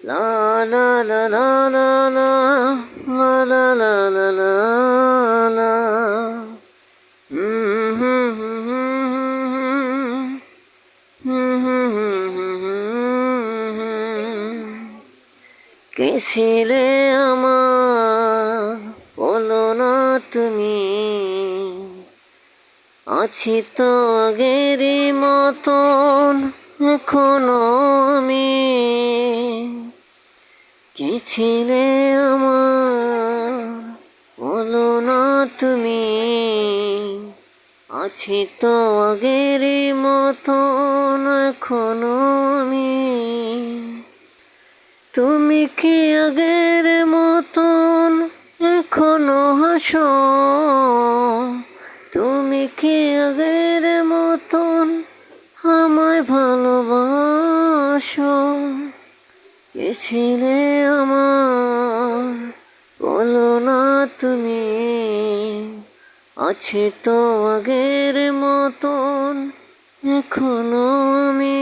লা লা লা লা লা লা লা লা লা লা লা হুম হুম হুম হুম হুম হুম। কে ছিলে আমার বলো না তুমি, আছি তো আগেরই মতন এখনো আমি। কে ছিলে আমার বলো না তুমি, আছি তো আগেরই মতন এখনো আমি। তুমি কি আগের মতন এখনো হাসো? তুমি কি আগের মতন আমায় ভালোবাসো? কে ছিলে আমার বলো না তুমি, আছি তো আগের মতন এখনো আমি।